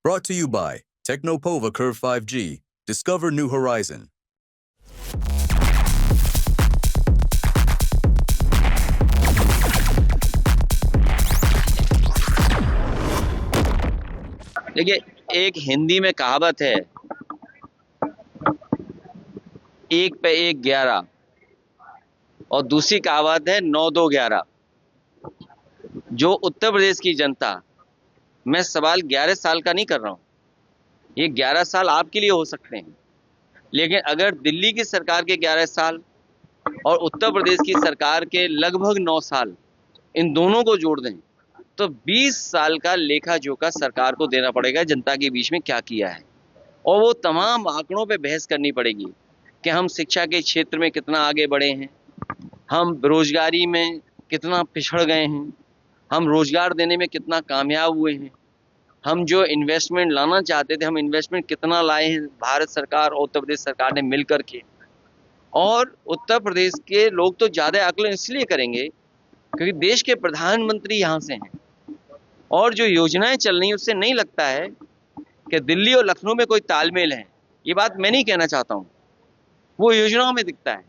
Brought to you by Technopova Curve 5G. Discover new horizon. देखिए, एक हिंदी में कहावत है, एक पे एक 11 और दूसरी कहावत है 9 2 11। जो उत्तर प्रदेश की जनता, मैं सवाल 11 साल का नहीं कर रहा हूँ, ये 11 साल आपके लिए हो सकते हैं, लेकिन अगर दिल्ली की सरकार के 11 साल और उत्तर प्रदेश की सरकार के लगभग 9 साल, इन दोनों को जोड़ दें तो 20 साल का लेखा जोखा सरकार को देना पड़ेगा जनता के बीच में क्या किया है। और वो तमाम आंकड़ों पे बहस करनी पड़ेगी कि हम शिक्षा के क्षेत्र में कितना आगे बढ़े हैं, हम बेरोजगारी में कितना पिछड़ गए हैं, हम रोजगार देने में कितना कामयाब हुए हैं, हम जो इन्वेस्टमेंट लाना चाहते थे हम इन्वेस्टमेंट कितना लाए हैं भारत सरकार और उत्तर प्रदेश सरकार ने मिल करके। और उत्तर प्रदेश के लोग तो ज़्यादा आकलन इसलिए करेंगे क्योंकि देश के प्रधानमंत्री यहाँ से हैं और जो योजनाएं चल रही हैं उससे नहीं लगता है कि दिल्ली और लखनऊ में कोई तालमेल है। ये बात मैं नहीं कहना चाहता हूँ, वो योजनाओं में दिखता है।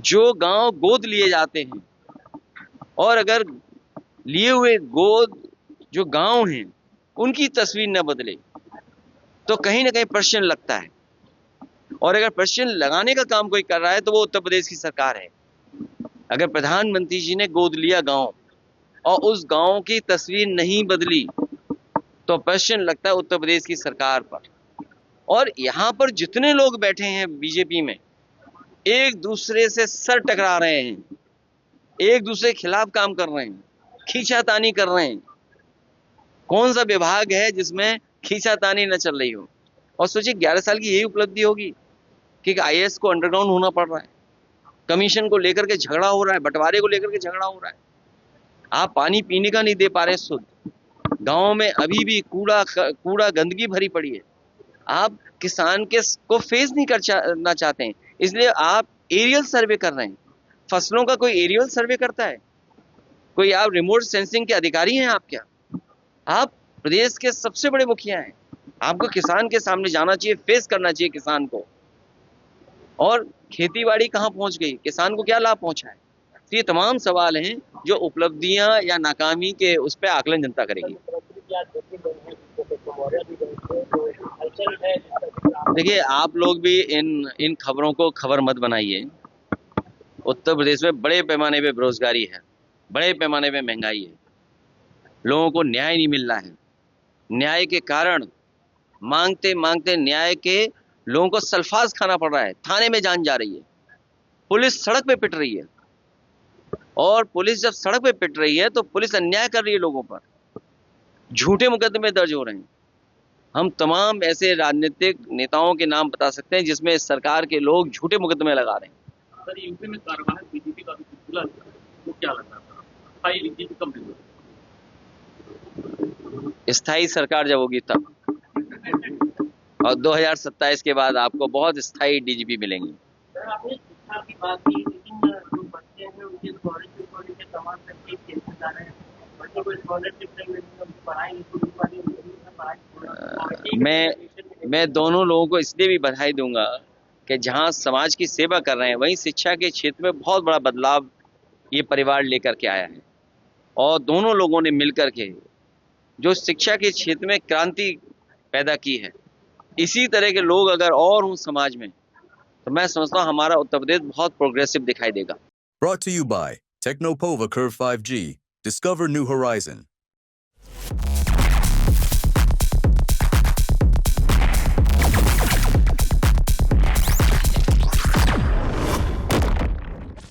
जो गांव गोद लिए जाते हैं और अगर लिए हुए गोद जो गांव हैं उनकी तस्वीर न बदले तो कहीं ना कहीं प्रश्न लगता है। और अगर प्रश्न लगाने का काम कोई कर रहा है तो वो उत्तर प्रदेश की सरकार है। अगर प्रधानमंत्री जी ने गोद लिया गांव और उस गांव की तस्वीर नहीं बदली तो प्रश्न लगता है उत्तर प्रदेश की सरकार पर। और यहाँ पर जितने लोग बैठे हैं बीजेपी में, एक दूसरे से सर टकरा रहे हैं, एक दूसरे के खिलाफ काम कर रहे हैं, खींचातानी कर रहे हैं। कौन सा विभाग है जिसमें खींचातानी न चल रही हो। और सोचिए 11 साल की यही उपलब्धि होगी कि आईएएस को अंडरग्राउंड होना पड़ रहा है, कमीशन को लेकर के झगड़ा हो रहा है, बंटवारे को लेकर के झगड़ा हो रहा है, आप पानी पीने का नहीं दे पा रहे शुद्ध, गाँव में अभी भी कूड़ा गंदगी भरी पड़ी है, आप किसान को फेस नहीं करना चाहते हैं, इसलिए आप एरियल सर्वे कर रहे हैं। फसलों का कोई एरियल सर्वे करता है? कोई आप रिमोट सेंसिंग के अधिकारी हैं? आप क्या? आप प्रदेश के सबसे बड़े मुखिया हैं, आपको किसान के सामने जाना चाहिए, फेस करना चाहिए किसान को। और खेतीबाड़ी कहाँ पहुंच गई, किसान को क्या लाभ पहुंचा है? तो ये तमाम सवाल हैं जो उपलब्धियां या नाकामी के उस पर आकलन जनता करेगी। देखिए, आप लोग भी इन खबरों को खबर मत बनाइए। उत्तर प्रदेश में बड़े पैमाने पे बेरोजगारी है, बड़े पैमाने पे महंगाई है, लोगों को न्याय नहीं मिल रहा है। न्याय के कारण मांगते मांगते न्याय के लोगों को सल्फास खाना पड़ रहा है, थाने में जान जा रही है, पुलिस सड़क पे पिट रही है। और पुलिस जब सड़क पे पिट रही है तो पुलिस अन्याय कर रही है लोगों पर, झूठे मुकदमे दर्ज हो रहे हैं। हम तमाम ऐसे राजनीतिक नेताओं के नाम बता सकते हैं जिसमें सरकार के लोग झूठे मुकदमे लगा रहे हैं। सर, यूपी में कार्यवाही बीजेपी का खुला तो क्या लगता है स्थायी बीजेपी कब मिलेगी? स्थायी सरकार जब होगी तब, और 2027 के बाद आपको बहुत स्थायी डीजीपी मिलेंगे। सर, आपने शिक्षा की बात की, लेकिन जो बच्चे हैं उनके स्कॉलरशिप को लेकर तमाम तकलीफ केसेस आ रहे हैं, बच्चों को स्कॉलरशिप नहीं मिलती, उनकी पढ़ाई नहीं पूरी पानी, मैं दोनों लोगों को इसलिए भी बधाई दूंगा कि जहां समाज की सेवा कर रहे हैं वहीं शिक्षा के क्षेत्र में बहुत बड़ा बदलाव ये परिवार लेकर के आया है। और दोनों लोगों ने मिलकर के जो शिक्षा के क्षेत्र में क्रांति पैदा की है, इसी तरह के लोग अगर और हों समाज में तो मैं समझता हूँ हमारा उत्तर प्रदेश बहुत प्रोग्रेसिव दिखाई देगा। Brought to you by Technopova Curve 5G. Discover new horizon.